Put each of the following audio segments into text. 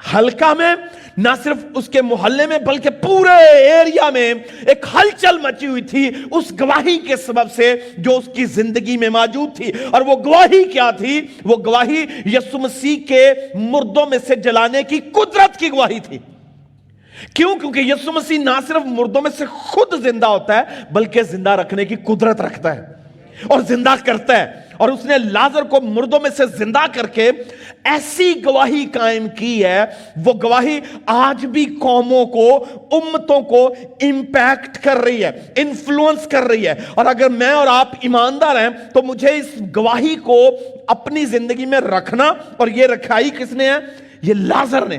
ہلکا میں، نہ صرف اس کے محلے میں بلکہ پورے ایریا میں ایک ہلچل مچی ہوئی تھی اس گواہی کے سبب سے جو اس کی زندگی میں موجود تھی. اور وہ گواہی کیا تھی؟ وہ گواہی یسوع مسیح کے مردوں میں سے جلانے کی قدرت کی گواہی تھی. کیوں؟ کیونکہ یسوع مسیح نہ صرف مردوں میں سے خود زندہ ہوتا ہے بلکہ زندہ رکھنے کی قدرت رکھتا ہے اور زندہ کرتا ہے. اور اس نے لازر کو مردوں میں سے زندہ کر کے ایسی گواہی قائم کی ہے. وہ گواہی آج بھی قوموں کو، امتوں کو امپیکٹ کر رہی ہے، انفلوئنس کر رہی ہے. اور اگر میں اور آپ ایماندار ہیں تو مجھے اس گواہی کو اپنی زندگی میں رکھنا، اور یہ رکھائی کس نے ہے؟ یہ لازر نے.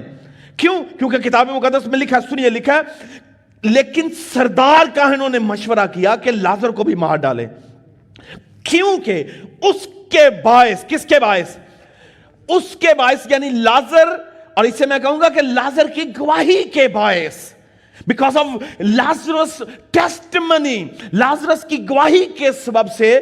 کیوں؟ کیونکہ کتاب مقدس میں لکھا ہے، سنیے لکھا ہے، لیکن سردار کاہنوں نے مشورہ کیا کہ لازر کو بھی مار ڈالے، کیونکہ اس کے باعث، کس کے باعث؟ اس کے باعث یعنی لازر، اور اسے میں کہوں گا کہ لازر کی گواہی کے باعث، because of Lazarus testimony, Lazarus کی گواہی کے سبب سے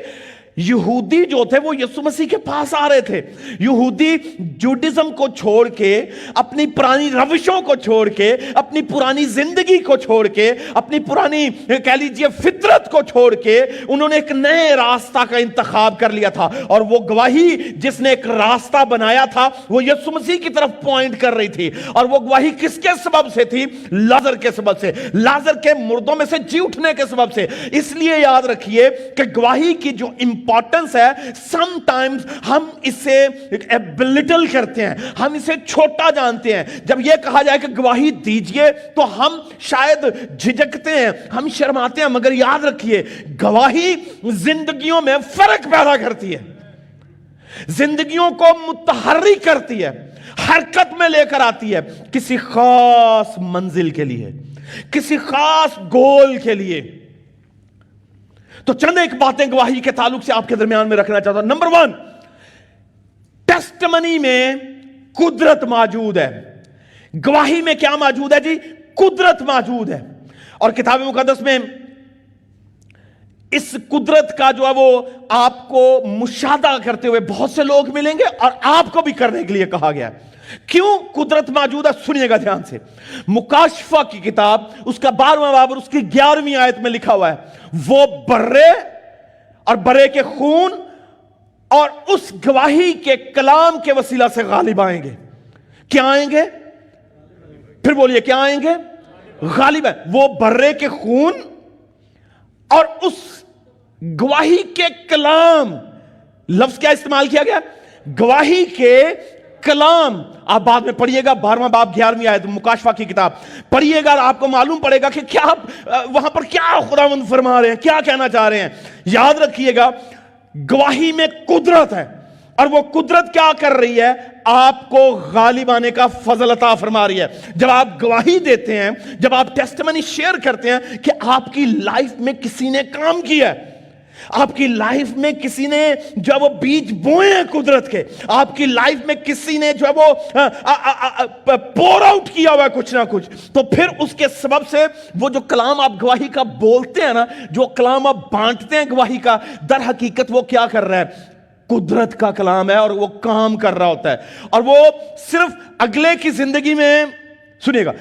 یہودی جو تھے وہ یسوع مسیح کے پاس آ رہے تھے. یہودی جوڈیزم کو چھوڑ کے، اپنی پرانی روشوں کو چھوڑ کے، اپنی پرانی زندگی کو چھوڑ کے، اپنی پرانی کہہ لیجئے فطرت کو چھوڑ کے انہوں نے ایک نئے راستہ کا انتخاب کر لیا تھا. اور وہ گواہی جس نے ایک راستہ بنایا تھا وہ یسوع مسیح کی طرف پوائنٹ کر رہی تھی. اور وہ گواہی کس کے سبب سے تھی؟ لازر کے سبب سے، لازر کے مردوں میں سے جی اٹھنے کے سبب سے. اس لیے یاد رکھیے کہ گواہی کی جو امپورٹنس ہے، سم ٹائمز ہم اسے بلٹل کرتے ہیں، ہم اسے چھوٹا جانتے ہیں. جب یہ کہا جائے کہ گواہی دیجئے تو ہم شاید جھجکتے ہیں، ہم شرماتے ہیں. مگر یاد رکھیے گواہی زندگیوں میں فرق پیدا کرتی ہے، زندگیوں کو متحرک کرتی ہے، حرکت میں لے کر آتی ہے، کسی خاص منزل کے لیے، کسی خاص گول کے لیے. تو چند ایک باتیں گواہی کے تعلق سے آپ کے درمیان میں رکھنا چاہتا ہوں. نمبر 1، ٹیسٹمنی میں قدرت موجود ہے. گواہی میں کیا موجود ہے جی؟ قدرت موجود ہے. اور کتاب مقدس میں اس قدرت کا جو ہے وہ آپ کو مشاہدہ کرتے ہوئے بہت سے لوگ ملیں گے، اور آپ کو بھی کرنے کے لیے کہا گیا ہے. کیوں قدرت موجود ہے؟ سنیے گا دھیان سے. مکاشفہ کی کتاب اس کا 12واں باب اور اس کی 11ویں آیت میں لکھا ہوا ہے، وہ برے اور برے کے خون اور اس گواہی کے کلام کے وسیلہ سے غالب آئیں گے. کیا آئیں گے؟ پھر بولیے، کیا آئیں گے؟ غالب ہے. وہ برے کے خون اور اس گواہی کے کلام. لفظ کیا استعمال کیا گیا؟ گواہی کے کلام. آپ بعد میں پڑھیے گا 12واں باب 11ویں آیت مکاشفہ کی کتاب پڑھیے گا، آپ کو معلوم پڑے گا کہ کیا وہاں پر کیا خداوند فرما رہے ہیں، کیا کہنا چاہ رہے ہیں. یاد رکھیے گا گواہی میں قدرت ہے، اور وہ قدرت کیا کر رہی ہے؟ آپ کو غالب آنے کا فضل عطا فرما رہی ہے. جب آپ گواہی دیتے ہیں، جب آپ ٹیسٹمنی شیئر کرتے ہیں کہ آپ کی لائف میں کسی نے کام کیا ہے، آپ کی لائف میں کسی نے جو ہے وہ بیج بوئے ہیں قدرت کے، آپ کی لائف میں کسی نے جو ہے وہ پور آؤٹ کیا ہوا ہے کچھ نہ کچھ، تو پھر اس کے سبب سے وہ جو کلام آپ گواہی کا بولتے ہیں نا، جو کلام آپ بانٹتے ہیں گواہی کا، در حقیقت وہ کیا کر رہا ہے؟ قدرت کا کلام ہے، اور وہ کام کر رہا ہوتا ہے. اور وہ صرف اگلے کی زندگی میں، سنیے گا،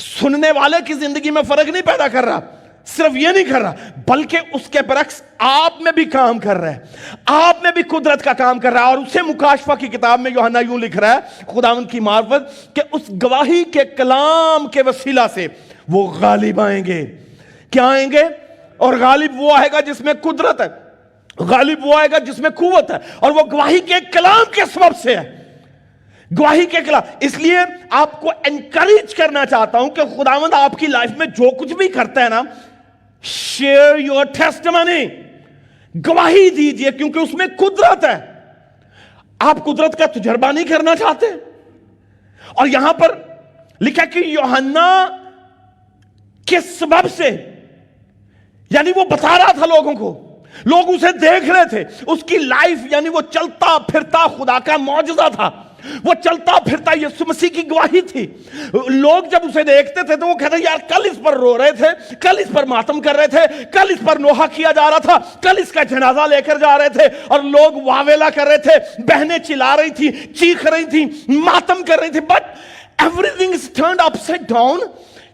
سننے والے کی زندگی میں فرق نہیں پیدا کر رہا، صرف یہ نہیں کر رہا، بلکہ اس کے برعکس آپ میں بھی کام کر رہا ہے، آپ میں بھی قدرت کا کام کر رہا ہے. اور اسے مکاشفہ کی کتاب میں یوحنا یوں لکھ رہا ہے خداوند کی معرفت کہ اس گواہی کے کلام کے وسیلہ سے وہ غالب آئیں گے. کیا آئیں گے؟ اور غالب وہ آئے گا جس میں قدرت ہے، غالب وہ آئے گا جس میں قوت ہے، اور وہ گواہی کے کلام کے سبب سے ہے. گواہی کے کلام. اس لیے آپ کو انکریج کرنا چاہتا ہوں کہ خداوند آپ کی لائف میں جو کچھ بھی کرتا ہے نا، شیئر یور ٹیسٹمنی، گواہی دیجئے، کیونکہ اس میں قدرت ہے. آپ قدرت کا تجربہ نہیں کرنا چاہتے؟ اور یہاں پر لکھا کہ یوحنا کے سبب سے، یعنی وہ بتا رہا تھا لوگوں کو، لوگ اسے دیکھ رہے تھے، اس کی لائف یعنی وہ چلتا پھرتا خدا کا معجزہ تھا، وہ چلتا پھرتا یسوع مسیح کی گواہی تھی. لوگ جب اسے دیکھتے تھے تو وہ کہتے یار کل اس پر رو رہے تھے، کل اس پر ماتم کر رہے تھے، کل اس پر نوحہ کیا جا رہا تھا، کل اس کا جنازہ لے کر جا رہے تھے، اور لوگ واویلا کر رہے تھے، بہنیں چلا رہی تھی، چیخ رہی تھی، ماتم کر رہی تھی. But everything is turned upside down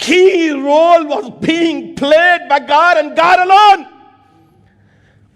Key role was being played by God and God alone.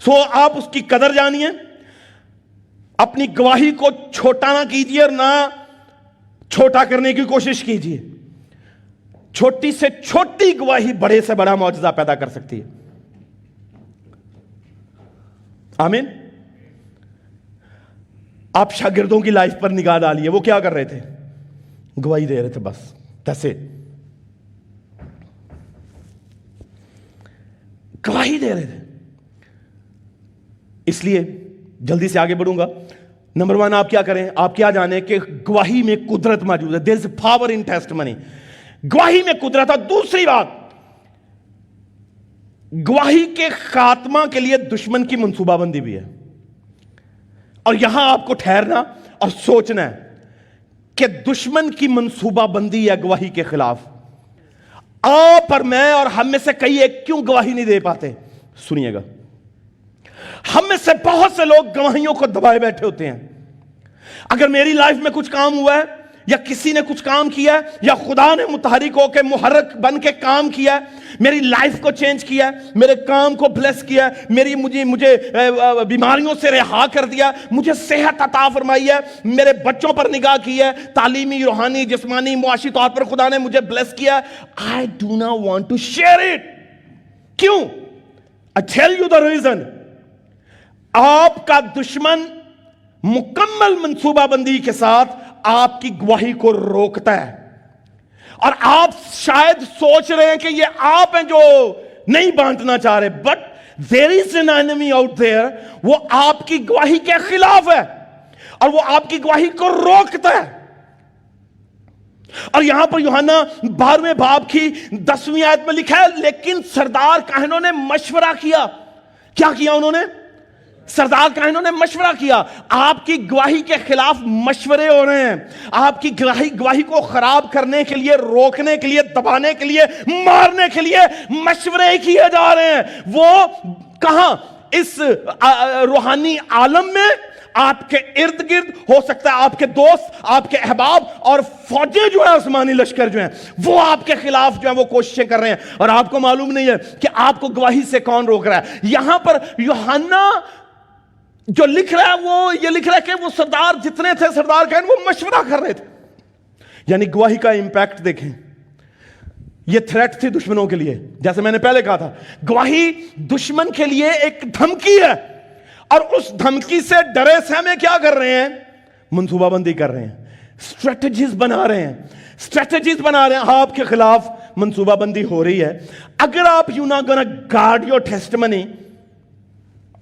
سو آپ اس کی قدر جانیے, اپنی گواہی کو چھوٹا نہ کیجیے اور نہ چھوٹا کرنے کی کوشش کیجیے. چھوٹی سے چھوٹی گواہی بڑے سے بڑا معجزہ پیدا کر سکتی ہے. آمین. آپ شاگردوں کی لائف پر نگاہ ڈالیے, وہ کیا کر رہے تھے؟ گواہی دے رہے تھے بس. کیسے؟ گواہی دے رہے تھے. اس لیے جلدی سے آگے بڑھوں گا. نمبر 1 آپ کیا کریں؟ آپ کیا جانیں کہ گواہی میں قدرت موجود ہے. there is power in testimony. گواہی میں قدرت ہے. دوسری بات, گواہی کے خاتمہ کے لیے دشمن کی منصوبہ بندی بھی ہے. اور یہاں آپ کو ٹھہرنا اور سوچنا ہے کہ دشمن کی منصوبہ بندی ہے گواہی کے خلاف. آپ اور میں اور ہم میں سے کئی ایک کیوں گواہی نہیں دے پاتے؟ سنیے گا, ہم میں سے بہت سے لوگ گواہیوں کو دبائے بیٹھے ہوتے ہیں. اگر میری لائف میں کچھ کام ہوا ہے یا کسی نے کچھ کام کیا ہے یا خدا نے متحرک ہو کے محرک بن کے کام کیا ہے, میری لائف کو چینج کیا ہے, میرے کام کو بلیس کیا ہے, مجھے بیماریوں سے رہا کر دیا, مجھے صحت عطا فرمائی ہے, میرے بچوں پر نگاہ کی ہے, تعلیمی, روحانی, جسمانی, معاشی طور پر خدا نے مجھے بلیس کیا ہے, I do not want to share it. کیوں؟ I tell you the reason. آپ کا دشمن مکمل منصوبہ بندی کے ساتھ آپ کی گواہی کو روکتا ہے. اور آپ شاید سوچ رہے ہیں کہ یہ آپ ہیں جو نہیں بانٹنا چاہ رہے, but there is an enemy out there. وہ آپ کی گواہی کے خلاف ہے اور وہ آپ کی گواہی کو روکتا ہے. اور یہاں پر یوحنا 12ویں باب کی 10ویں آیت میں لکھا ہے, لیکن سردار کاہنوں نے مشورہ کیا. کیا کیا انہوں نے؟ سردار کاہنوں نے مشورہ کیا. آپ کی گواہی کے خلاف مشورے ہو رہے ہیں. آپ کی گواہی کو خراب کرنے کے لیے, روکنے کے لیے, دبانے کے لیے, مارنے کے لیے مشورے کیے جا رہے ہیں. وہ کہاں؟ اس روحانی عالم میں, آپ کے ارد گرد. ہو سکتا ہے آپ کے دوست, آپ کے احباب اور فوجیں جو ہیں, آسمانی لشکر جو ہیں, وہ آپ کے خلاف جو ہیں وہ کوششیں کر رہے ہیں, اور آپ کو معلوم نہیں ہے کہ آپ کو گواہی سے کون روک رہا ہے. یہاں پر یوحنا جو لکھ رہا ہے وہ یہ لکھ رہا ہے کہ وہ سردار جتنے تھے, سردار کہن, وہ مشورہ کر رہے تھے. یعنی گواہی کا امپیکٹ دیکھیں. یہ تھریٹ تھی دشمنوں کے لیے. جیسے میں نے پہلے کہا تھا, گواہی دشمن کے لیے ایک دھمکی ہے, اور اس دھمکی سے ڈرے سہمے کیا کر رہے ہیں؟ منصوبہ بندی کر رہے ہیں, اسٹریٹجیز بنا رہے ہیں. آپ کے خلاف منصوبہ بندی ہو رہی ہے. اگر آپ you not gonna guard your testimony,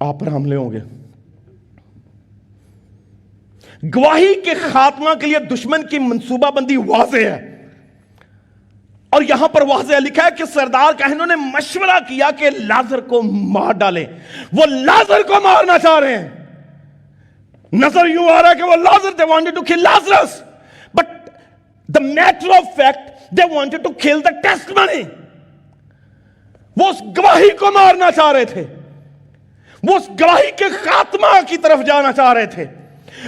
آپ پر حملے ہوں گے. گواہی کے خاتمہ کے لیے دشمن کی منصوبہ بندی واضح ہے, اور یہاں پر واضح لکھا ہے کہ سردار کاہنوں نے مشورہ کیا کہ لازر کو مار ڈالیں. وہ لازر کو مارنا چاہ رہے ہیں. نظر یوں آ رہا ہے کہ وہ لازر, they wanted to kill Lazarus, but the matter of fact they wanted to kill the testimony. وہ اس گواہی کو مارنا چاہ رہے تھے, وہ اس گواہی کے خاتمہ کی طرف جانا چاہ رہے تھے,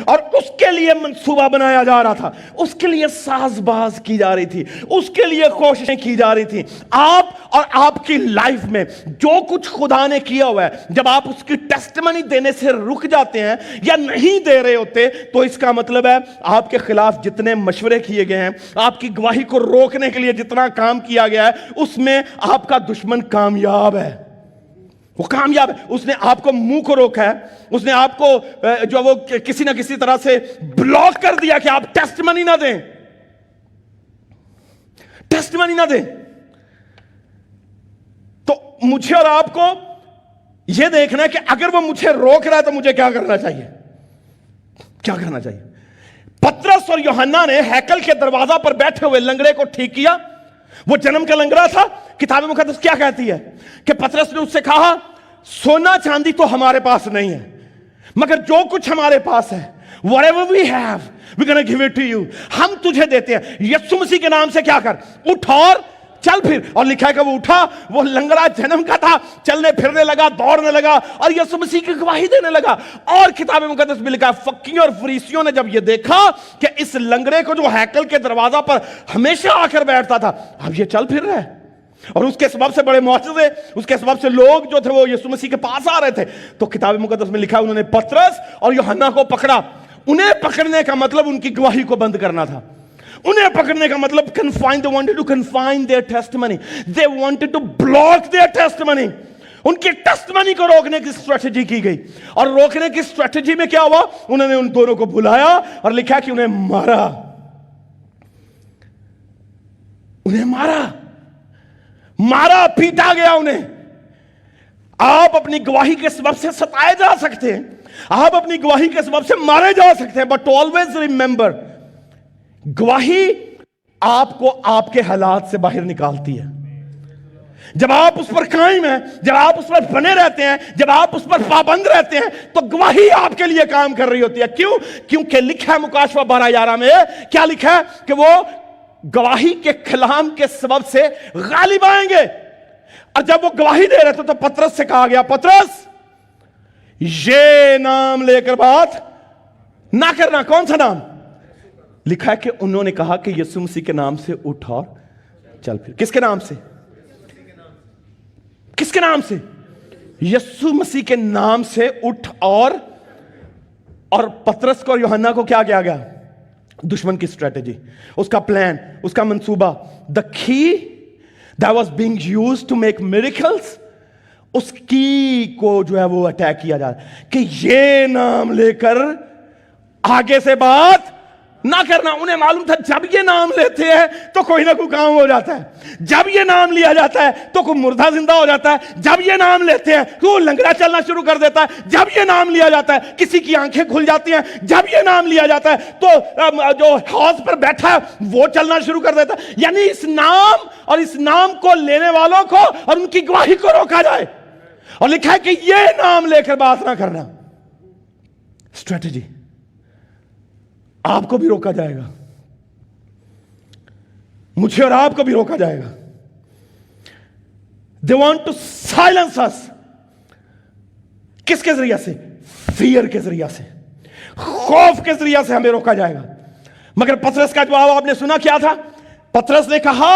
اور اس کے لیے منصوبہ بنایا جا رہا تھا, اس کے لیے ساز باز کی جا رہی تھی, اس کے لیے کوششیں کی جا رہی تھی. آپ اور آپ کی لائف میں جو کچھ خدا نے کیا ہوا ہے, جب آپ اس کی ٹیسٹمنی دینے سے رک جاتے ہیں یا نہیں دے رہے ہوتے, تو اس کا مطلب ہے آپ کے خلاف جتنے مشورے کیے گئے ہیں, آپ کی گواہی کو روکنے کے لیے جتنا کام کیا گیا ہے, اس میں آپ کا دشمن کامیاب ہے. وہ کامیاب ہے. اس نے آپ کو منہ کو روکا ہے, اس نے آپ کو جو وہ کسی نہ کسی طرح سے بلاک کر دیا کہ آپ ٹیسٹمنی نہ دیں, ٹیسٹمنی نہ دیں. تو مجھے اور آپ کو یہ دیکھنا ہے کہ اگر وہ مجھے روک رہا ہے تو مجھے کیا کرنا چاہیے, کیا کرنا چاہیے. پترس اور یوحنا نے ہیکل کے دروازہ پر بیٹھے ہوئے لنگڑے کو ٹھیک کیا. وہ جنم کا لنگڑا تھا. کتاب مقدس کیا کہتی ہے کہ پترس نے اس سے کہا, سونا چاندی تو ہمارے پاس نہیں ہے, مگر جو کچھ ہمارے پاس ہے, whatever we have, we're gonna give it to you. ہم تجھے دیتے ہیں. یسوع مسیح کے نام سے کیا کر, اٹھ اور چل پھر. اور لکھا ہے کہ وہ اٹھا, وہ لنگڑا جنم کا تھا, چلنے پھرنے لگا, دوڑنے لگا, اور یسوع مسیح کی گواہی دینے لگا. اور کتاب مقدس میں لکھا ہے, فقیوں اور فریسیوں نے جب یہ دیکھا کہ اس لنگڑے کو جو ہیکل کے دروازہ پر ہمیشہ آ کر بیٹھتا تھا, اب یہ چل پھر رہا ہے, اور اس کے سبب سے بڑے معجزے, اس کے سبب سے لوگ جو تھے وہ یسوع مسیح کے پاس آ رہے تھے. تو کتاب مقدس میں لکھا ہے انہوں نے پطرس اور یوحنا کو پکڑا. انہیں پکڑنے کا مطلب ان کی گواہی کو بند کرنا تھا. انہیں پکڑنے کا مطلب confine, they wanted to confine their testimony. They wanted to block their testimony. ان کی ٹیسٹمنی کو روکنے کی اسٹریٹجی کی گئی. اور روکنے کی اسٹریٹجی میں کیا ہوا؟ انہوں نے ان دونوں کو بلایا اور لکھا کہ انہیں مارا. انہیں مارا, پیٹا گیا انہیں. آپ اپنی گواہی کے سبب سے ستائے جا سکتے ہیں, آپ اپنی گواہی کے سبب سے مارے جا سکتے ہیں, بٹ آلویز ریمبر, گواہی آپ کو آپ کے حالات سے باہر نکالتی ہے. جب آپ اس پر قائم ہیں, جب آپ اس پر بنے رہتے ہیں, جب آپ اس پر پابند رہتے ہیں, تو گواہی آپ کے لیے کام کر رہی ہوتی ہے. کیوں؟ کیونکہ لکھا ہے مکاشفہ 12:11 میں, کیا لکھا ہے؟ کہ وہ گواہی کے کلام کے سبب سے غالب آئیں گے. اور جب وہ گواہی دے رہے تھے تو پطرس سے کہا گیا, پطرس یہ نام لے کر بات نہ کرنا. کون سا نام؟ لکھا ہے کہ انہوں نے کہا کہ یسوع مسیح کے نام سے اٹھ اور چل پھر. کس کے نام سے؟ کس کے نام سے؟ یسوع مسیح کے نام سے اٹھ. اور پطرس کو اور یوحنا کو کیا کیا گیا؟ دشمن کی اسٹریٹجی, اس کا پلان, اس کا منصوبہ, the key that was being used to make miracles, اس کی کو جو ہے وہ اٹیک کیا جا رہا ہے کہ یہ نام لے کر آگے سے بات نہ کرنا. انہیں معلوم تھا جب یہ نام لیتے ہیں تو کوئی نہ کوئی کام ہو جاتا ہے, جب یہ نام لیا جاتا ہے تو کوئی مردہ زندہ ہو جاتا ہے, جب یہ نام لیتے ہیں تو وہ لنگڑا چلنا شروع کر دیتا ہے, جب یہ نام لیا جاتا ہے کسی کی آنکھیں کھل جاتی ہیں, جب یہ نام لیا جاتا ہے تو جو حوض پر بیٹھا ہے وہ چلنا شروع کر دیتا ہے. یعنی اس نام اور اس نام کو لینے والوں کو اور ان کی گواہی کو روکا جائے. اور لکھا ہے کہ یہ نام لے کر بات نہ کرنا. اسٹریٹجی. آپ کو بھی روکا جائے گا, مجھے اور آپ کو بھی روکا جائے گا. They want to silence us. کس کے ذریعہ سے؟ فیئر کے ذریعہ سے, خوف کے ذریعہ سے ہمیں روکا جائے گا. مگر پطرس کا جواب آپ نے سنا کیا تھا؟ پطرس نے کہا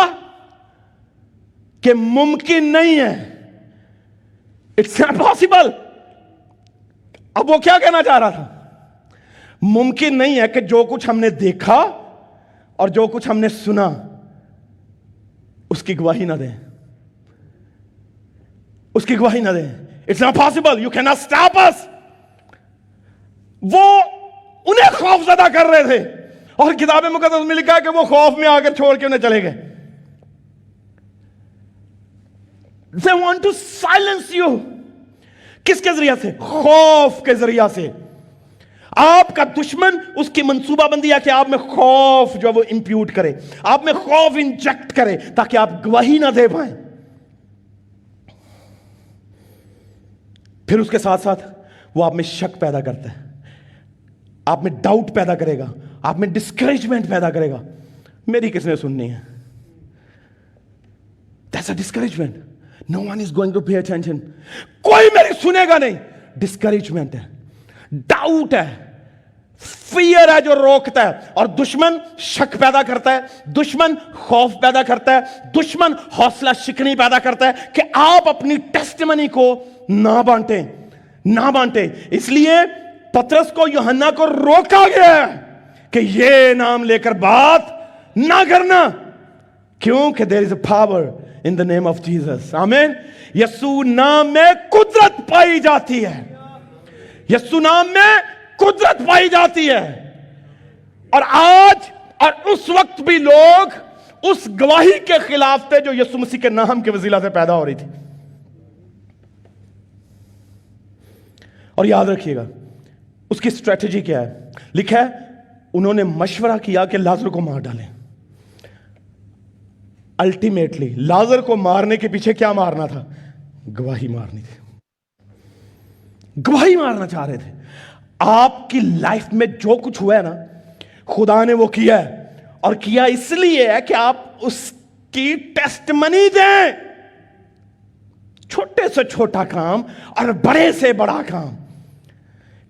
کہ ممکن نہیں ہے, اٹس ناٹ پاسبل. اب وہ کیا کہنا چاہ رہا تھا؟ ممکن نہیں ہے کہ جو کچھ ہم نے دیکھا اور جو کچھ ہم نے سنا اس کی گواہی نہ دیں, اس کی گواہی نہ دیں. It's not possible. You cannot stop us. وہ انہیں خوف زدہ کر رہے تھے اور کتاب مقدس میں لکھا ہے کہ وہ خوف میں آ کر چھوڑ کے انہیں چلے گئے. They want to silence you. کس کے ذریعہ سے؟ خوف کے ذریعہ سے. آپ کا دشمن اس کی منصوبہ بندی ہے کہ آپ میں خوف جو وہ امپیوٹ کرے, آپ میں خوف انجیکٹ کرے تاکہ آپ گواہی نہ دے پائیں. پھر اس کے ساتھ ساتھ وہ آپ میں شک پیدا کرتا ہے, آپ میں ڈاؤٹ پیدا کرے گا, آپ میں ڈسکریجمنٹ پیدا کرے گا. میری کس نے سننی ہے؟ That's a discouragement. No one is going to pay attention. کوئی میری سنے گا نہیں. ڈسکریجمنٹ ہے, ڈاؤٹ ہے, فیئر ہے جو روکتا ہے. اور دشمن شک پیدا کرتا ہے, دشمن خوف پیدا کرتا ہے, دشمن حوصلہ شکنی پیدا کرتا ہے کہ آپ اپنی ٹیسٹمنی کو نہ بانٹیں, نہ بانٹیں. اس لیے پطرس کو یوحنا کو روکا گیا ہے کہ یہ نام لے کر بات نہ کرنا. کیوں؟ کہ there is a power in the name of Jesus. آمین. یسوع نام میں قدرت پائی جاتی ہے, یسوع نام میں قدرت پائی جاتی ہے. اور آج اور اس وقت بھی لوگ اس گواہی کے خلاف تھے جو یسوع مسیح کے نام کے وسیلہ سے پیدا ہو رہی تھی. اور یاد رکھیے گا اس کی اسٹریٹجی کیا ہے. لکھا ہے انہوں نے مشورہ کیا کہ لازر کو مار ڈالیں. الٹیمیٹلی لازر کو مارنے کے پیچھے کیا مارنا تھا؟ گواہی مارنی تھی, گواہی مارنا چاہ رہے تھے. آپ کی لائف میں جو کچھ ہوا ہے نا, خدا نے وہ کیا ہے, اور کیا اس لیے ہے کہ آپ اس کی ٹیسٹمنی دیں. چھوٹے سے چھوٹا کام اور بڑے سے بڑا کام.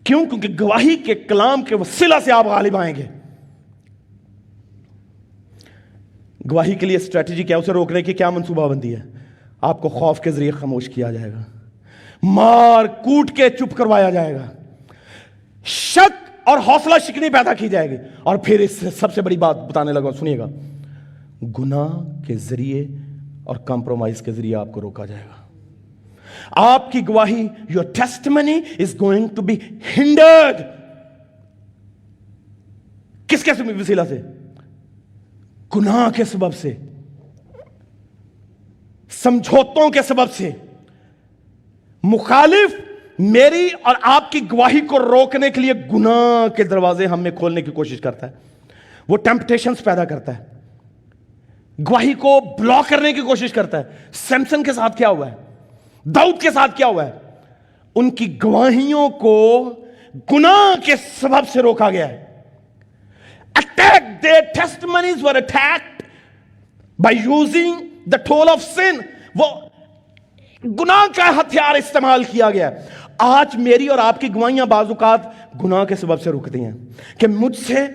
کیوں؟ کیونکہ گواہی کے کلام کے وسیلہ سے آپ غالب آئیں گے. گواہی کے لیے اسٹریٹجی کیا؟ اسے روکنے کی کیا منصوبہ بندی ہے؟ آپ کو خوف کے ذریعے خاموش کیا جائے گا، مار کوٹ کے چپ کروایا جائے گا، شک اور حوصلہ شکنی پیدا کی جائے گی، اور پھر اس سے سب سے بڑی بات بتانے لگا، سنیے گا، گناہ کے ذریعے اور کمپرومائز کے ذریعے آپ کو روکا جائے گا۔ آپ کی گواہی، your testimony is going to be hindered۔ کس کے وسیلہ سے؟ گناہ کے سبب سے، سمجھوتوں کے سبب سے۔ مخالف میری اور آپ کی گواہی کو روکنے کے لیے گناہ کے دروازے ہم میں کھولنے کی کوشش کرتا ہے، وہ ٹیمپٹیشنز پیدا کرتا ہے، گواہی کو بلاک کرنے کی کوشش کرتا ہے۔ سیمسن کے ساتھ کیا ہوا ہے؟ داؤد کے ساتھ کیا ہوا ہے؟ ان کی گواہیوں کو گناہ کے سبب سے روکا گیا ہے۔ Attack, their testimonies were attacked by using the tool of sin۔ وہ گناہ کا ہتھیار استعمال کیا گیا۔ آج میری اور آپ کی گواہیاں بعض اوقات گناہ کے سبب سے رکتی ہیں کہ مجھ سے،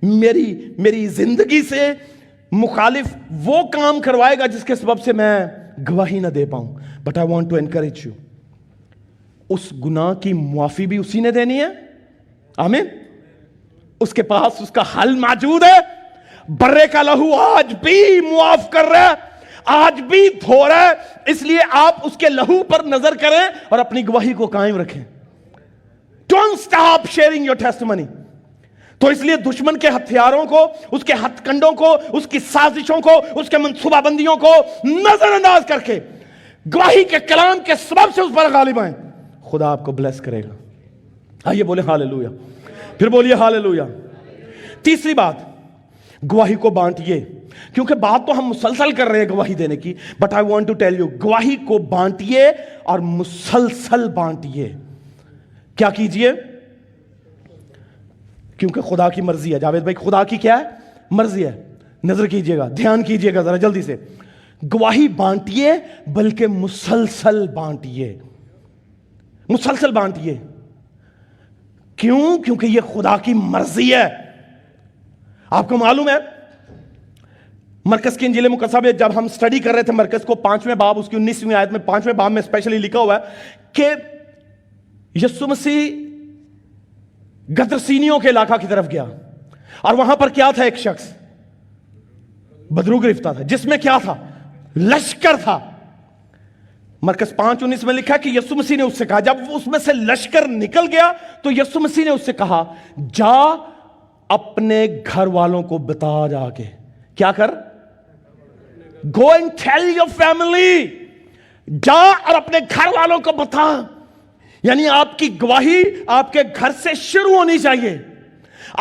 میری زندگی سے مخالف وہ کام کروائے گا جس کے سبب سے میں گواہی نہ دے پاؤں۔ But I want to encourage you، اس گناہ کی معافی بھی اسی نے دینی ہے۔ آمین۔ اس کے پاس اس کا حل موجود ہے۔ برے کا لہو آج بھی معاف کر رہا ہے، آج بھی دھو رہا ہے۔ اس لیے آپ اس کے لہو پر نظر کریں اور اپنی گواہی کو قائم رکھیں۔ Don't stop sharing your testimony۔ تو اس لیے دشمن کے ہتھیاروں کو، اس کے ہتھ کنڈوں کو، اس کی سازشوں کو، اس کے منصوبہ بندیوں کو نظر انداز کر کے گواہی کے کلام کے سبب سے اس پر غالب آئیں۔ خدا آپ کو بلیس کرے گا۔ آئیے بولے ہالیلویا، پھر بولیے ہالیلویا۔ تیسری بات، گواہی کو بانٹیے۔ کیونکہ بات تو ہم مسلسل کر رہے ہیں گواہی دینے کی، but I want to tell you, گواہی کو بانٹیے اور مسلسل بانٹیے۔ کیا کیجئے؟ کیونکہ خدا کی مرضی ہے۔ جاوید بھائی، خدا کی کیا ہے؟ مرضی ہے۔ نظر کیجئے گا، دھیان کیجئے گا ذرا جلدی سے۔ گواہی بانٹیے، بلکہ مسلسل بانٹیے، مسلسل بانٹیے۔ کیوں؟ کیونکہ یہ خدا کی مرضی ہے۔ آپ کو معلوم ہے مرکز کی انجیل مقدسہ میں جب ہم سٹڈی کر رہے تھے مرکز کو، 5ویں باب اس کی 19ویں آیت میں، 5ویں باب میں اسپیشلی لکھا ہوا ہے کہ یسوع مسیح گدرسینیوں کے علاقہ کی طرف گیا، اور وہاں پر کیا تھا؟ ایک شخص بدرو گرفتہ تھا، جس میں کیا تھا؟ لشکر تھا۔ مرکز 5:19 میں لکھا کہ یسوع مسیح نے اس سے کہا، جب اس میں سے لشکر نکل گیا تو یسوع مسیح نے اس سے کہا، جا اپنے گھر والوں کو بتا، جا کے کیا کر؟ Go and tell your family۔ جا اور اپنے گھر والوں کو بتا۔ یعنی آپ کی گواہی آپ کے گھر سے شروع ہونی چاہیے۔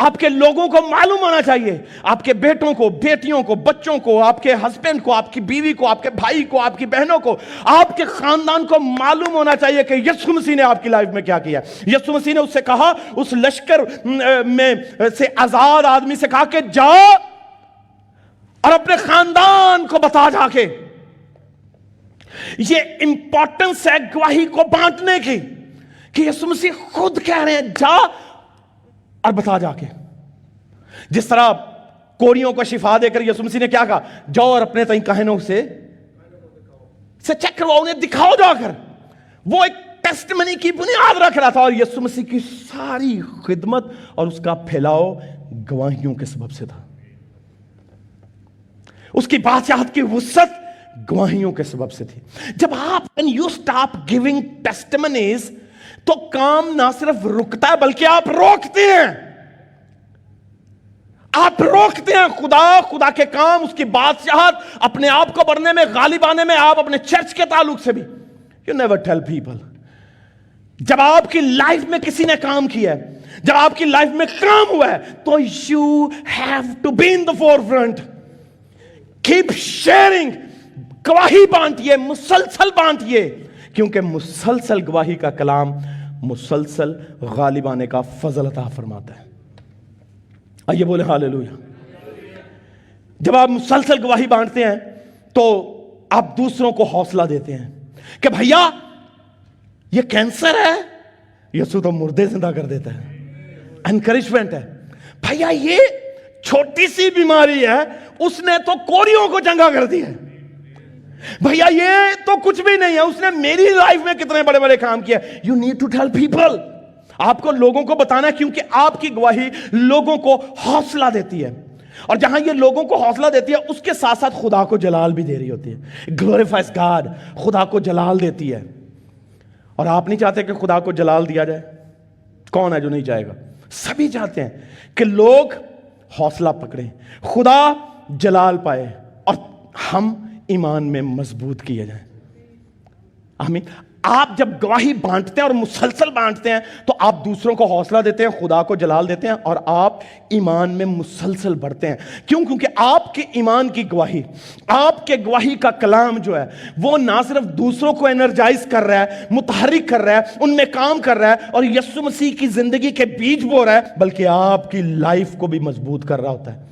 آپ کے لوگوں کو معلوم ہونا چاہیے، آپ کے بیٹوں کو، بیٹیوں کو، بچوں کو، آپ کے ہسبینڈ کو، آپ کی بیوی کو، آپ کے بھائی کو، آپ کی بہنوں کو، آپ کے خاندان کو معلوم ہونا چاہیے کہ یسوع مسیح نے آپ کی لائف میں کیا کیا۔ یسوع مسیح نے اس سے کہا، اس لشکر میں سے آزاد آدمی سے کہا کہ جا اور اپنے خاندان کو بتا، جا کے۔ یہ امپورٹنس ہے گواہی کو بانٹنے کی، کہ یسوع مسیح خود کہہ رہے ہیں جا اور بتا، جا کے۔ جس طرح کوڑیوں کو شفا دے کر یسوع مسیح نے کیا کہا؟ جاؤ اور اپنے تئیں کاہنوں سے چیک کرواؤ، انہیں دکھاؤ جا کر۔ وہ ایک ٹیسٹمنی کی بنیاد رکھ رہا تھا، اور یسوع مسیح کی ساری خدمت اور اس کا پھیلاؤ گواہیوں کے سبب سے تھا۔ اس کی بادشاہت کی وسعت گواہیوں کے سبب سے تھی۔ جب آپ when you stop giving testimonies تو کام نہ صرف رکتا ہے بلکہ آپ روکتے ہیں۔ آپ روکتے ہیں خدا کے کام، اس کی بادشاہت، اپنے آپ کو بڑھنے میں، غالب آنے میں، آپ اپنے چرچ کے تعلق سے بھی۔ You never tell people۔ جب آپ کی لائف میں کسی نے کام کیا ہے، جب آپ کی لائف میں کام ہوا ہے، تو you have to be in the forefront۔ Keep sharing۔ گواہی بانٹیے، مسلسل بانٹیے، کیونکہ مسلسل گواہی کا کلام مسلسل غالب آنے کا فضل عطا فرماتا ہے۔ آئیے بولے ہالیلویا۔ جب آپ مسلسل گواہی بانٹتے ہیں تو آپ دوسروں کو حوصلہ دیتے ہیں کہ بھیا یہ کینسر ہے، یسوع تو مردے زندہ کر دیتا ہے۔ انکریجمنٹ ہے، بھیا یہ چھوٹی سی بیماری ہے، اس نے تو کوڑیوں کو چنگا کر دیا. بھیا یہ تو کچھ بھی نہیں ہے, اس نے میری لائف میں کتنے بڑے بڑے کام کیا. You need to tell people. آپ کو لوگوں کو بتانا, کیونکہ آپ کی گواہی لوگوں کو حوصلہ دیتی ہے, اور جہاں یہ لوگوں کو حوصلہ دیتی ہے اس کے ساتھ ساتھ خدا کو جلال بھی دے رہی ہوتی ہے. گلوریفائز گاڈ, خدا کو جلال دیتی ہے. اور آپ نہیں چاہتے کہ خدا کو جلال دیا جائے؟ کون ہے جو نہیں چاہے گا؟ سبھی چاہتے ہیں کہ لوگ حوصلہ پکڑیں, خدا جلال پائے, اور ہم ایمان میں مضبوط کیے جائیں. آمین. آپ جب گواہی بانٹتے ہیں اور مسلسل بانٹتے ہیں تو آپ دوسروں کو حوصلہ دیتے ہیں, خدا کو جلال دیتے ہیں, اور آپ ایمان میں مسلسل بڑھتے ہیں. کیوں؟ کیونکہ آپ کے ایمان کی گواہی, آپ کے گواہی کا کلام جو ہے وہ نہ صرف دوسروں کو انرجائز کر رہا ہے, متحرک کر رہا ہے, ان میں کام کر رہا ہے اور یسوع مسیح کی زندگی کے بیج بو رہا ہے, بلکہ آپ کی لائف کو بھی مضبوط کر رہا ہوتا ہے.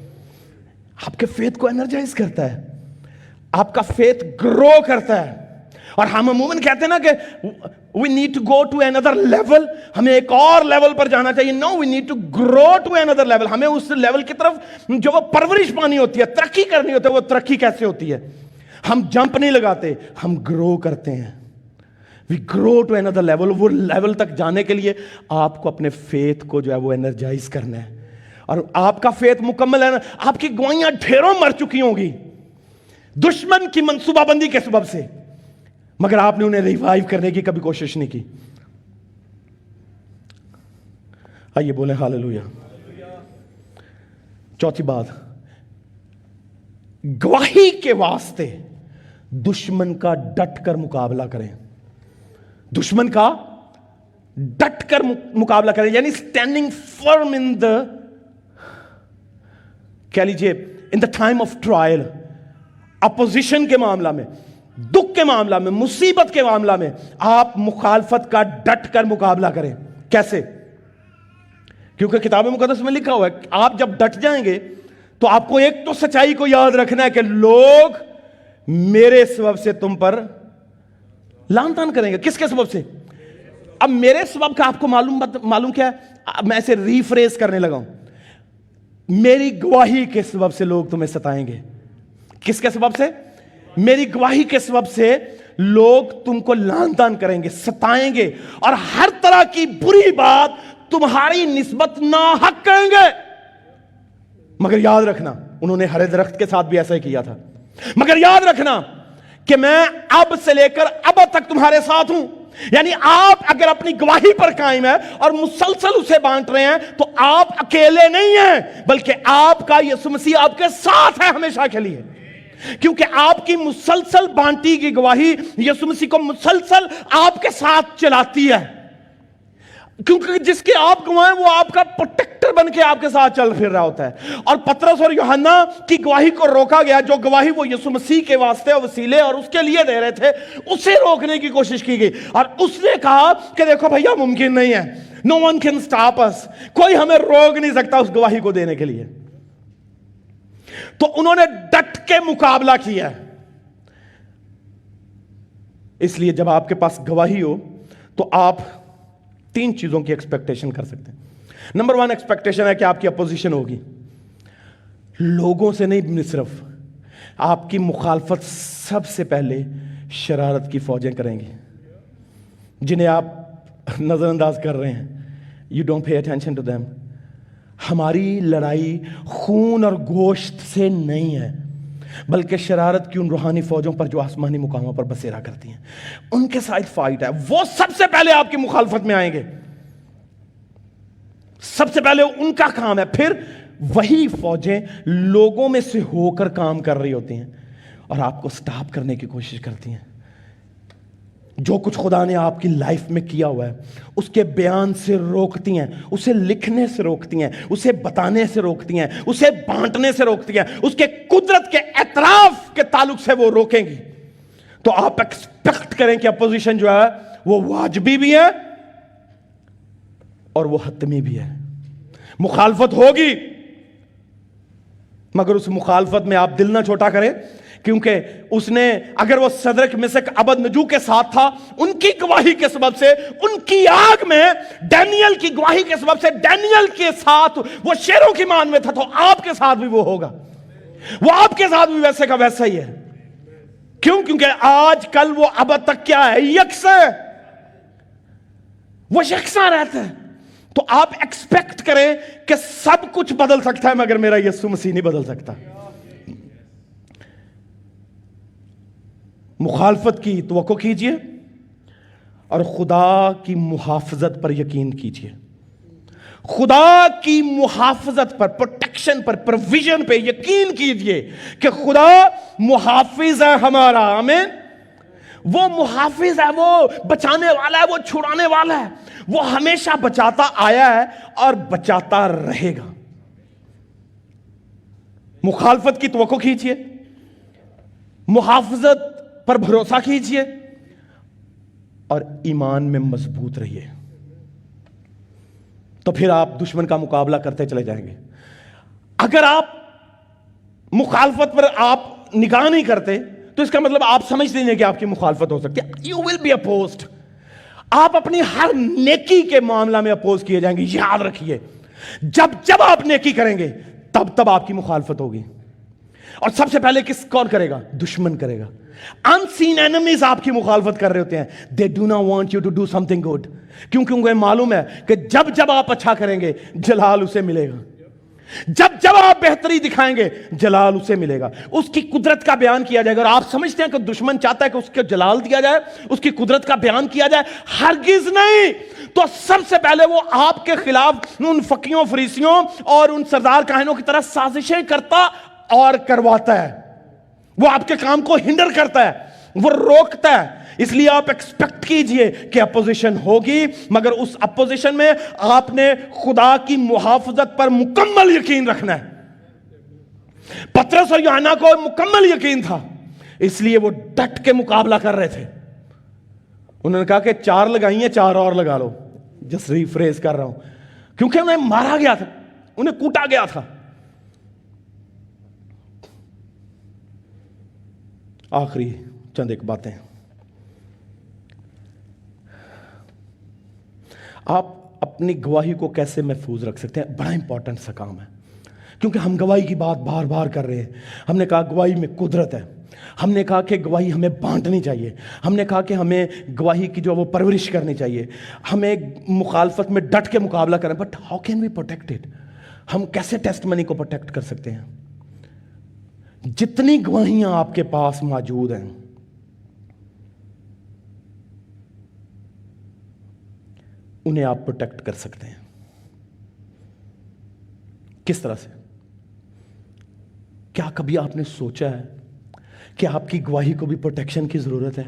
آپ کے فیتھ کو انرجائز کرتا ہے, آپ کا فیتھ گرو کرتا ہے. اور ہم عموماً کہتے ہیں نا کہ we need to go to another level, ہمیں ایک اور لیول پر جانا چاہیے. no, we need to grow to another level. ہمیں اس لیول کی طرف جو وہ پرورش پانی ہوتی ہے, ترقی کرنی ہوتی ہے. وہ ترقی کیسے ہوتی ہے؟ ہم جمپ نہیں لگاتے, ہم گرو کرتے ہیں. we grow to another level. وہ لیول تک جانے کے لیے آپ کو اپنے فیتھ کو جو ہے وہ انرجائز کرنا ہے. اور آپ کا فیتھ مکمل ہے نا, آپ کی گوائیاں ڈھیروں مر چکی ہوں گی دشمن کی منصوبہ بندی کے سبب سے, مگر آپ نے انہیں ریوائیو کرنے کی کبھی کوشش نہیں کی. آئیے بولیں ہاللویا. چوتھی بات, گواہی کے واسطے دشمن کا ڈٹ کر مقابلہ کریں. دشمن کا ڈٹ کر مقابلہ کریں, یعنی اسٹینڈنگ فرم ان دا, کہہ لیجیے in the time of trial, opposition کے معاملہ میں, دکھ کے معاملہ میں, مصیبت کے معاملہ میں آپ مخالفت کا ڈٹ کر مقابلہ کریں. کیسے؟ کیونکہ کتاب مقدس میں لکھا ہوا ہے آپ جب ڈٹ جائیں گے تو آپ کو ایک تو سچائی کو یاد رکھنا ہے کہ لوگ میرے سبب سے تم پر لعن طعن کریں گے. کس کے سبب سے؟ اب میرے سبب کا آپ کو معلوم کیا ہے؟ میں اسے ریفریز کرنے لگا ہوں. میری گواہی کے سبب سے لوگ تمہیں ستائیں گے. کس کے سبب سے؟ میری گواہی کے سبب سے لوگ تم کو لعن طعن کریں گے, ستائیں گے, اور ہر طرح کی بری بات تمہاری نسبت ناحق کہیں گے. مگر یاد رکھنا, انہوں نے ہرے درخت کے ساتھ بھی ایسا ہی کیا تھا. مگر یاد رکھنا کہ میں اب سے لے کر اب تک تمہارے ساتھ ہوں. یعنی آپ اگر اپنی گواہی پر قائم ہے اور مسلسل اسے بانٹ رہے ہیں تو آپ اکیلے نہیں ہیں, بلکہ آپ کا یسوع مسیح آپ کے ساتھ ہے ہمیشہ کے لیے. کیونکہ آپ کی مسلسل بانٹی کی گواہی یسوع مسیح کو مسلسل آپ کے ساتھ چلاتی ہے. کیونکہ جس کے آپ گواہ ہیں وہ آپ کا پروٹیکٹر بن کے آپ کے ساتھ چل پھر رہا ہوتا ہے. اور پطرس اور یوحنا کی گواہی کو روکا گیا, جو گواہی وہ یسوع مسیح کے واسطے اور وسیلے اور اس کے لیے دے رہے تھے, اسے روکنے کی کوشش کی گئی. اور اس نے کہا کہ دیکھو بھیا ممکن نہیں ہے, no one can stop us, کوئی ہمیں روک نہیں سکتا اس گواہی کو دینے کے لیے. تو انہوں نے ڈٹ کے مقابلہ کیا. اس لیے جب آپ کے پاس گواہی ہو تو آپ 3 چیزوں کی ایکسپیکٹیشن کر سکتے ہیں. نمبر 1 ایکسپیکٹیشن ہے کہ آپ کی اپوزیشن ہوگی. لوگوں سے نہیں, صرف آپ کی مخالفت سب سے پہلے شرارت کی فوجیں کریں گی جنہیں آپ نظر انداز کر رہے ہیں. You don't pay attention to them. ہماری لڑائی خون اور گوشت سے نہیں ہے, بلکہ شرارت کی ان روحانی فوجوں پر جو آسمانی مقاموں پر بسیرا کرتی ہیں, ان کے ساتھ فائٹ ہے. وہ سب سے پہلے آپ کی مخالفت میں آئیں گے, سب سے پہلے ان کا کام ہے. پھر وہی فوجیں لوگوں میں سے ہو کر کام کر رہی ہوتی ہیں اور آپ کو سٹاپ کرنے کی کوشش کرتی ہیں. جو کچھ خدا نے آپ کی لائف میں کیا ہوا ہے اس کے بیان سے روکتی ہیں, اسے لکھنے سے روکتی ہیں, اسے بتانے سے روکتی ہیں, اسے بانٹنے سے روکتی ہیں, اس کے قدرت کے اعتراف کے تعلق سے وہ روکیں گی. تو آپ ایکسپیکٹ کریں کہ اپوزیشن جو ہے وہ واجبی بھی ہے اور وہ حتمی بھی ہے. مخالفت ہوگی, مگر اس مخالفت میں آپ دل نہ چھوٹا کریں, کیونکہ اس نے اگر وہ صدرک مسک ابدنجو کے ساتھ تھا, ان کی گواہی کے سبب سے, ان کی آگ میں, ڈینیل کی گواہی کے سبب سے, ڈینیل کے ساتھ وہ شیروں کی مان میں تھا, تو آپ کے ساتھ بھی وہ ہوگا. وہ آپ کے ساتھ بھی ویسے کا ویسا ہی ہے. کیوں؟ کیونکہ آج کل وہ اب تک کیا ہے؟ یکساں ہے. وہ یکساں رہتا ہے. تو آپ ایکسپیکٹ کریں کہ سب کچھ بدل سکتا ہے مگر میرا یسوع مسیح نہیں بدل سکتا. مخالفت کی توقع کیجئے اور خدا کی محافظت پر یقین کیجئے. خدا کی محافظت پر، پروٹیکشن پر، پروویژن پہ یقین کیجئے کہ خدا محافظ ہے ہمارا. آمین. وہ محافظ ہے، وہ بچانے والا ہے، وہ چھڑانے والا ہے. وہ ہمیشہ بچاتا آیا ہے اور بچاتا رہے گا. مخالفت کی توقع کیجئے، محافظت پر بھروسہ کیجئے اور ایمان میں مضبوط رہیے. تو پھر آپ دشمن کا مقابلہ کرتے چلے جائیں گے. اگر آپ مخالفت پر آپ نگاہ نہیں کرتے تو اس کا مطلب آپ سمجھتے نہیں کہ آپ کی مخالفت ہو سکتی ہے. You will be opposed. آپ اپنی ہر نیکی کے معاملہ میں اپوز کیے جائیں گے. یاد رکھیے، جب آپ نیکی کریں گے تب آپ کی مخالفت ہوگی. اور سب سے پہلے کون کرے گا؟ دشمن کرے گا. unseen enemies آپ کی مخالفت کر رہے ہوتے ہیں. they do not want you to do something good. کیونکہ انہیں معلوم ہے کہ جب آپ اچھا کریں گے جلال اسے ملے گا. جب آپ بہتری دکھائیں گے جلال اسے ملے گا. اس کی قدرت کا بیان کیا جائے گا. اور آپ سمجھتے ہیں کہ دشمن چاہتا ہے کہ اس کے جلال دیا جائے، اس کی قدرت کا بیان کیا جائے؟ ہرگز نہیں. تو سب سے پہلے وہ آپ کے خلاف ان فقیوں، فریسیوں اور ان سردار کاہنوں کی طرح سازشیں کرتا اور کرواتا ہے. وہ آپ کے کام کو ہنڈر کرتا ہے، وہ روکتا ہے. اس لیے آپ ایکسپیکٹ کیجئے کہ اپوزیشن ہوگی، مگر اس اپوزیشن میں آپ نے خدا کی محافظت پر مکمل یقین رکھنا ہے. پطرس اور یوحنا کو مکمل یقین تھا، اس لیے وہ ڈٹ کے مقابلہ کر رہے تھے. انہوں نے کہا کہ 4 لگائی ہیں، 4 اور لگا لو. جس ریفریز کر رہا ہوں، کیونکہ انہیں مارا گیا تھا، انہیں کوٹا گیا تھا. آخری چند ایک باتیں. آپ اپنی گواہی کو کیسے محفوظ رکھ سکتے ہیں؟ بڑا امپورٹنٹ سا کام ہے، کیونکہ ہم گواہی کی بات بار بار کر رہے ہیں. ہم نے کہا گواہی میں قدرت ہے. ہم نے کہا کہ گواہی ہمیں بانٹنی چاہیے. ہم نے کہا کہ ہمیں گواہی کی جو وہ پرورش کرنی چاہیے. ہمیں مخالفت میں ڈٹ کے مقابلہ کریں. But how can we protect it? ہم کیسے ٹیسٹ منی کو پروٹیکٹ کر سکتے ہیں؟ جتنی گواہیاں آپ کے پاس موجود ہیں انہیں آپ پروٹیکٹ کر سکتے ہیں. کس طرح سے؟ کیا کبھی آپ نے سوچا ہے کہ آپ کی گواہی کو بھی پروٹیکشن کی ضرورت ہے؟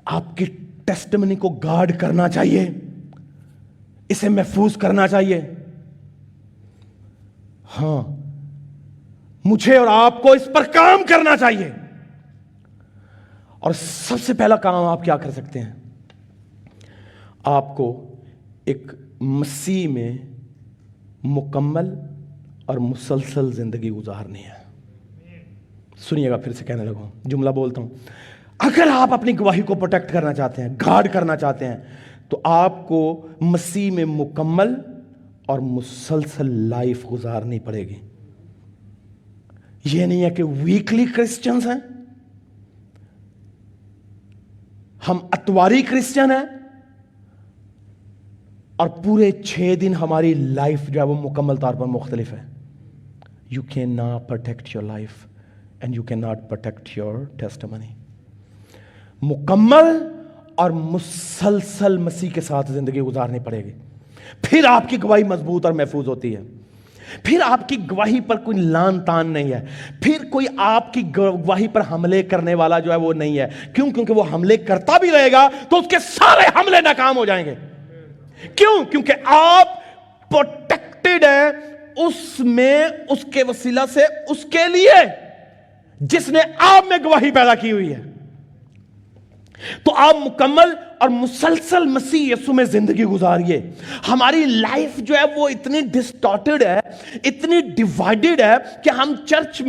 آپ کی ٹیسٹمنی کو گارڈ کرنا چاہیے، اسے محفوظ کرنا چاہیے. ہاں، مجھے اور آپ کو اس پر کام کرنا چاہیے. اور سب سے پہلا کام آپ کیا کر سکتے ہیں؟ آپ کو ایک مسیح میں مکمل اور مسلسل زندگی گزارنی ہے. سنیے گا، پھر سے کہنے لگا، جملہ بولتا ہوں. اگر آپ اپنی گواہی کو پروٹیکٹ کرنا چاہتے ہیں، گارڈ کرنا چاہتے ہیں، تو آپ کو مسیح میں مکمل اور مسلسل لائف گزارنی پڑے گی. یہ نہیں ہے کہ ویکلی کرسچنز ہیں، ہم اتواری کرسچن ہیں اور پورے 6 دن ہماری لائف جو ہے وہ مکمل طور پر مختلف ہے. You can not protect your life and you can not protect your testimony. مکمل اور مسلسل مسیح کے ساتھ زندگی گزارنی پڑے گی. پھر آپ کی گواہی مضبوط اور محفوظ ہوتی ہے. پھر آپ کی گواہی پر کوئی لان تان نہیں ہے. پھر کوئی آپ کی گواہی پر حملے کرنے والا جو ہے وہ نہیں ہے. کیوں؟ کیونکہ وہ حملے کرتا بھی رہے گا تو اس کے سارے حملے ناکام ہو جائیں گے. کیوں؟ کیونکہ آپ پروٹیکٹڈ ہیں اس میں، اس کے وسیلہ سے، اس کے لیے جس نے آپ میں گواہی پیدا کی ہوئی ہے. تو آپ مکمل اور مسلسل مسیح یسوع میں زندگی گزاریے. ہماری لائف جو ہے وہ اتنی ڈسٹارٹڈ ہے، اتنی ڈیوائیڈڈ ہے کہ ہم چرچ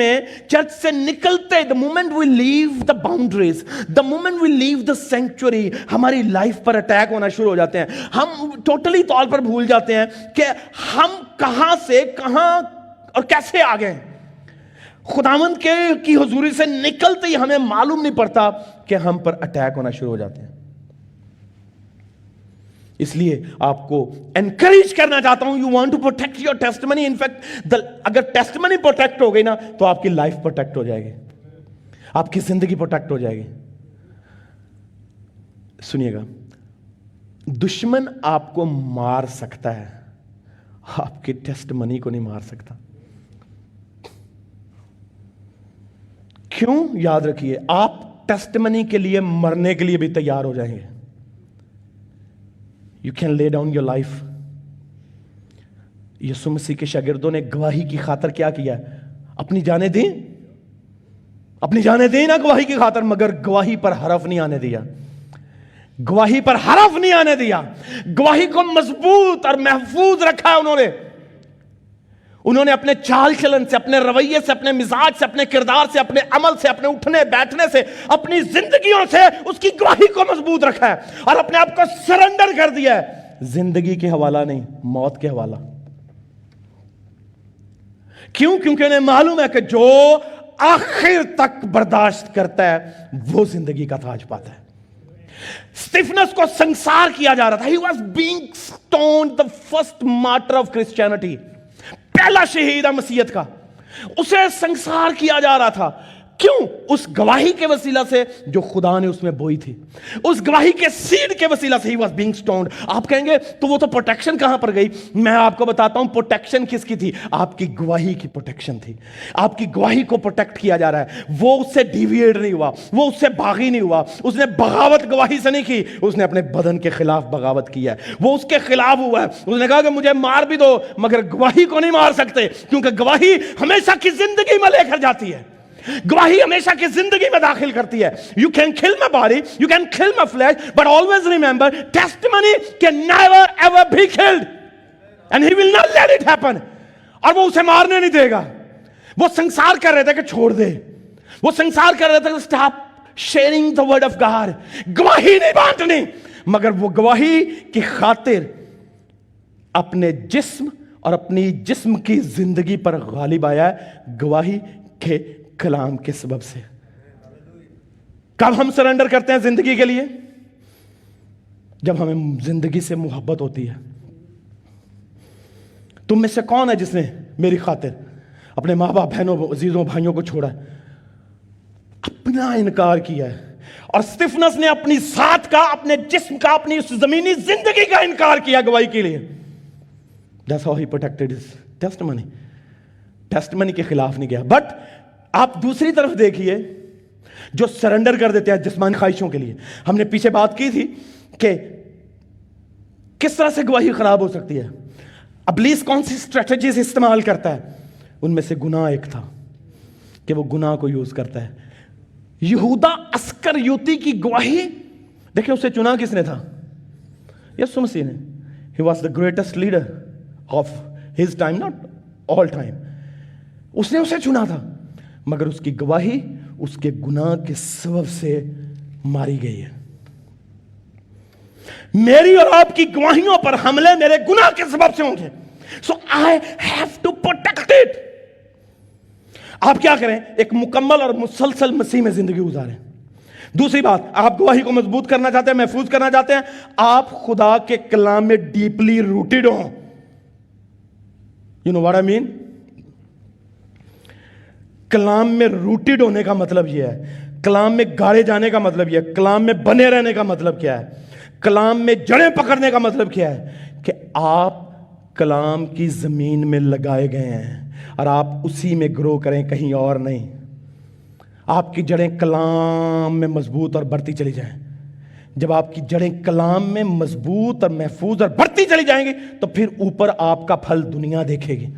سے نکلتے، the moment we leave the boundaries, the moment we leave the sanctuary, ہماری لائف پر اٹیک ہونا شروع ہو جاتے ہیں. ہم ٹوٹلی طور پر بھول جاتے ہیں کہ ہم کہاں سے کہاں اور کیسے آ گئے. خداوند کی حضوری سے نکلتے ہی ہمیں معلوم نہیں پڑتا کہ ہم پر اٹیک ہونا شروع ہو جاتے ہیں. اس لیے آپ کو انکریج کرنا چاہتا ہوں, you want to protect your testimony. In fact اگر ٹیسٹمنی پروٹیکٹ ہو گئی نا تو آپ کی لائف پروٹیکٹ ہو جائے گی, آپ کی زندگی پروٹیکٹ ہو جائے گی. سنیے گا, دشمن آپ کو مار سکتا ہے, آپ کی ٹیسٹمنی کو نہیں مار سکتا. کیوں؟ یاد رکھیے, آپ ٹیسٹمنی کے لیے مرنے کے لیے بھی تیار ہو جائیں گے. You can lay down your life. یسوع مسیح کے شاگردوں نے گواہی کی خاطر کیا کیا؟ اپنی جانیں دیں, اپنی جانیں دیں نا گواہی کی خاطر, مگر گواہی پر حرف نہیں آنے دیا. گواہی پر حرف نہیں آنے دیا. گواہی کو مضبوط اور محفوظ رکھا انہوں نے اپنے چال چلن سے, اپنے رویے سے, اپنے مزاج سے, اپنے کردار سے, اپنے عمل سے, اپنے اٹھنے بیٹھنے سے, اپنی زندگیوں سے اس کی گواہی کو مضبوط رکھا ہے اور اپنے آپ کو سرنڈر کر دیا ہے. زندگی کے حوالہ نہیں, موت کے حوالہ. کیوں؟ کیونکہ انہیں معلوم ہے کہ جو آخر تک برداشت کرتا ہے وہ زندگی کا تاج پاتا ہے. اسٹیفنس کو سنسار کیا جا رہا تھا. He was being stoned, the first martyr of Christianity. پہلا شہید مسیحیت کا, اسے سنسار کیا جا رہا تھا. کیوں؟ اس گواہی کے وسیلہ سے جو خدا نے اس میں بوئی تھی, اس گواہی کے سیڈ کے وسیلہ سے. He was being stoned. آپ کہیں گے تو وہ تو پروٹیکشن کہاں پر گئی؟ میں آپ کو بتاتا ہوں پروٹیکشن کس کی تھی. آپ کی گواہی کی پروٹیکشن تھی. آپ کی گواہی کو پروٹیکٹ کیا جا رہا ہے. وہ اس سے ڈیویٹ نہیں ہوا, وہ اس سے باغی نہیں ہوا. اس نے بغاوت گواہی سے نہیں کی, اس نے اپنے بدن کے خلاف بغاوت کی ہے. وہ اس کے خلاف ہوا ہے. اس نے کہا کہ مجھے مار بھی دو مگر گواہی کو نہیں مار سکتے, کیونکہ گواہی ہمیشہ کی زندگی میں لے کر جاتی ہے. گواہی ہمیشہ کی زندگی میں داخل کرتی ہے. You can kill my body, you can kill my flesh, but always remember, testimony can never ever be killed. And he will not let it happen. اور وہ اسے مارنے نہیں دے گا. وہ سنسار کر رہے تھے کہ چھوڑ دے, وہ سنسار کر رہے تھے کہ stop sharing the word of God. گواہی نہیں بانٹنی, مگر وہ گواہی کی خاطر اپنے جسم اور اپنی جسم کی زندگی پر غالب آیا ہے گواہی کے کلام کے سبب سے. کب ہم سرنڈر کرتے ہیں زندگی کے لیے؟ جب ہمیں زندگی سے محبت ہوتی ہے. تم میں سے کون ہے جس نے میری خاطر اپنے ماں باپ, بہنوں, عزیزوں, بھائیوں کو چھوڑا ہے؟ اپنا انکار کیا ہے. اور اسٹیفنس نے اپنی ذات کا, اپنے جسم کا, اپنی اس زمینی زندگی کا انکار کیا گواہی کے لیے. That's how he protected his testimony. Testimony کے خلاف نہیں گیا. بٹ آپ دوسری طرف دیکھیے جو سرنڈر کر دیتے ہیں جسمانی خواہشوں کے لیے. ہم نے پیچھے بات کی تھی کہ کس طرح سے گواہی خراب ہو سکتی ہے. ابلیس کون سی اسٹریٹجیز استعمال کرتا ہے؟ ان میں سے گناہ ایک تھا کہ وہ گناہ کو یوز کرتا ہے. یہودا اسکریوتی کی گواہی دیکھیں, اسے چنا کس نے تھا؟ یسوع مسیح نے. He was the greatest leader of his time, not all time. اس نے اسے چنا تھا, مگر اس کی گواہی اس کے گناہ کے سبب سے ماری گئی ہے. میری اور آپ کی گواہیوں پر حملے میرے گناہ کے سبب سے ہوں گے. So I have to protect it. آپ کیا کریں؟ ایک مکمل اور مسلسل مسیح میں زندگی گزاریں. دوسری بات, آپ گواہی کو مضبوط کرنا چاہتے ہیں, محفوظ کرنا چاہتے ہیں, آپ خدا کے کلام میں ڈیپلی روٹیڈ ہوں. You know what I mean? کلام میں روٹیڈ ہونے کا مطلب یہ ہے, کلام میں گاڑے جانے کا مطلب یہ ہے, کلام میں بنے رہنے کا مطلب کیا ہے, کلام میں جڑیں پکڑنے کا مطلب کیا ہے کہ آپ کلام کی زمین میں لگائے گئے ہیں اور آپ اسی میں گرو کریں, کہیں اور نہیں. آپ کی جڑیں کلام میں مضبوط اور بڑھتی چلی جائیں. جب آپ کی جڑیں کلام میں مضبوط اور محفوظ اور بڑھتی چلی جائیں گی تو پھر اوپر آپ کا پھل دنیا دیکھے گی,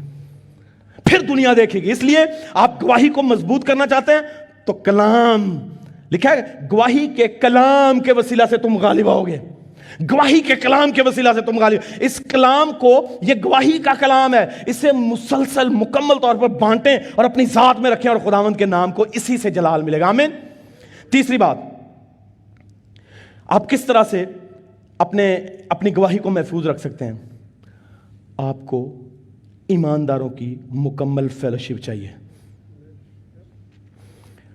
پھر دنیا دیکھے گی. اس لیے آپ گواہی کو مضبوط کرنا چاہتے ہیں تو کلام لکھا ہے, گواہی کے کلام کے وسیلہ سے تم غالب آؤ گے. گواہی کے کلام کے وسیلہ سے تم غالب. اس کلام کو, یہ گواہی کا کلام ہے, اسے مسلسل مکمل طور پر بانٹیں اور اپنی ذات میں رکھیں اور خداوند کے نام کو اسی سے جلال ملے گا. آمین. تیسری بات, آپ کس طرح سے اپنی گواہی کو محفوظ رکھ سکتے ہیں؟ آپ کو ایمانداروں کی مکمل فیلوشپ چاہیے.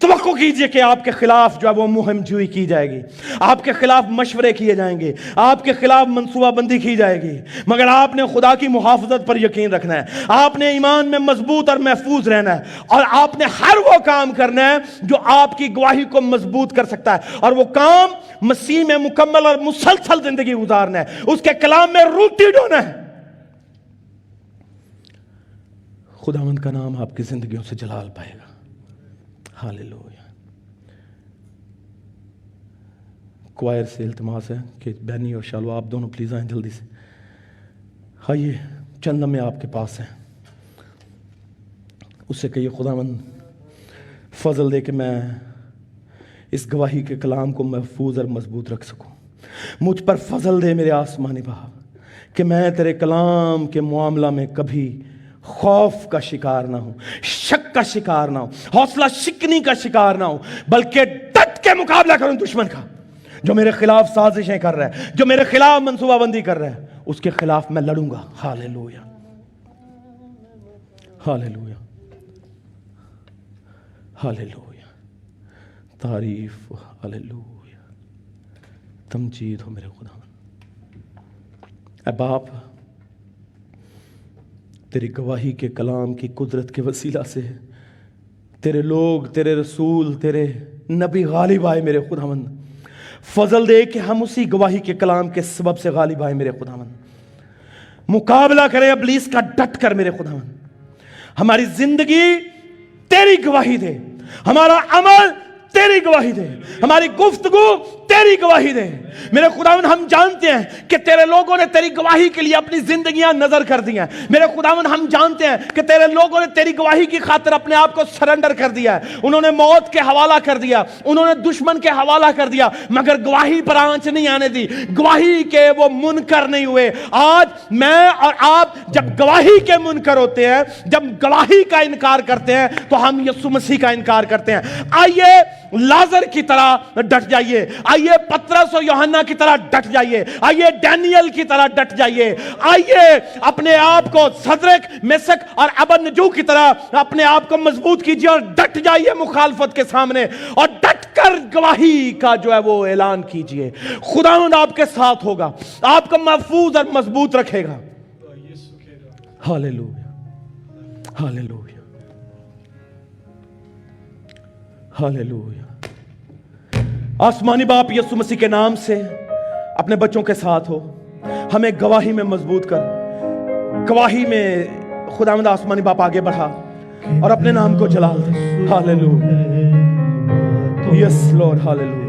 توقع کیجئے کہ آپ کے خلاف جو ہے وہ مہم جوئی کی جائے گی، آپ کے خلاف مشورے کیے جائیں گے، آپ کے خلاف منصوبہ بندی کی جائے گی، مگر آپ نے خدا کی محافظت پر یقین رکھنا ہے، آپ نے ایمان میں مضبوط اور محفوظ رہنا ہے، اور آپ نے ہر وہ کام کرنا ہے جو آپ کی گواہی کو مضبوط کر سکتا ہے، اور وہ کام مسیح میں مکمل اور مسلسل زندگی گزارنا ہے، اس کے کلام میں روٹی ڈونا ہے۔ خداوند کا نام آپ کی زندگیوں سے جلال پائے گا۔ ہاللویا۔ کوائر سے التماس ہے کہ بینی اور شالو آپ دونوں پلیز آئیں جلدی سے، آئیے، چند لمحے آپ کے پاس ہیں، اس سے کہیے خداوند فضل دے کہ میں اس گواہی کے کلام کو محفوظ اور مضبوط رکھ سکوں، مجھ پر فضل دے میرے آسمانی باپ کہ میں تیرے کلام کے معاملہ میں کبھی خوف کا شکار نہ ہوں، شک کا شکار نہ ہوں، حوصلہ شکنی کا شکار نہ ہوں، بلکہ ڈٹ کے مقابلہ کروں دشمن کا جو میرے خلاف سازشیں کر رہا ہے، جو میرے خلاف منصوبہ بندی کر رہا ہے، اس کے خلاف میں لڑوں گا۔ ہاللویا، ہاللویا، ہاللویا، تعریف، ہاللویا، تمجید ہو میرے خدا۔ اے باپ، تیری گواہی کے کلام کی قدرت کے وسیلہ سے تیرے لوگ، تیرے رسول، تیرے نبی غالب آئے میرے خداوند، فضل دے کہ ہم اسی گواہی کے کلام کے سبب سے غالب آئے میرے خداوند، مقابلہ کریں ابلیس کا ڈٹ کر میرے خداوند، ہماری زندگی تیری گواہی دے، ہمارا عمل تیری گواہی دے، ہماری گفتگو تیری گواہی دے میرے خداوند۔ ہم جانتے ہیں کہ تیرے لوگوں نے تیری گواہی کے لیے اپنی زندگیاں نظر کر دی ہیں میرے خداوند، ہم جانتے ہیں کہ تیرے لوگوں نے تیری گواہی کی خاطر اپنے آپ کو سرنڈر کر دیا ہے، انہوں نے موت کے حوالہ کر دیا، انہوں نے دشمن کے حوالہ کر دیا، مگر گواہی پر آنچ نہیں آنے دی، گواہی کے وہ منکر نہیں ہوئے۔ آج میں اور آپ جب گواہی کے منکر ہوتے ہیں، جب گواہی کا انکار کرتے ہیں، تو ہم یسوع مسیح کا انکار کرتے ہیں۔ آئیے لازر کی طرح ڈٹ جائیے، آئیے پترس اور یوحنا کی طرح ڈٹ جائیے، آئیے ڈینیل کی طرح ڈٹ جائیے، آئیے اپنے آپ کو صدرک، میشک اور ابدنجو کی طرح اپنے آپ کو مضبوط کیجیے اور ڈٹ جائیے مخالفت کے سامنے، اور ڈٹ کر گواہی کا جو ہے وہ اعلان کیجیے۔ خداوند آپ کے ساتھ ہوگا، آپ کو محفوظ اور مضبوط رکھے گا۔ Hallelujah, hallelujah, hallelujah. آسمانی باپ یسوع مسیح کے نام سے اپنے بچوں کے ساتھ ہو، ہمیں گواہی میں مضبوط کر، گواہی میں خداوند آسمانی باپ آگے بڑھا اور اپنے نام کو جلال دے۔ ہاللویا، یس لارڈ، ہاللویا۔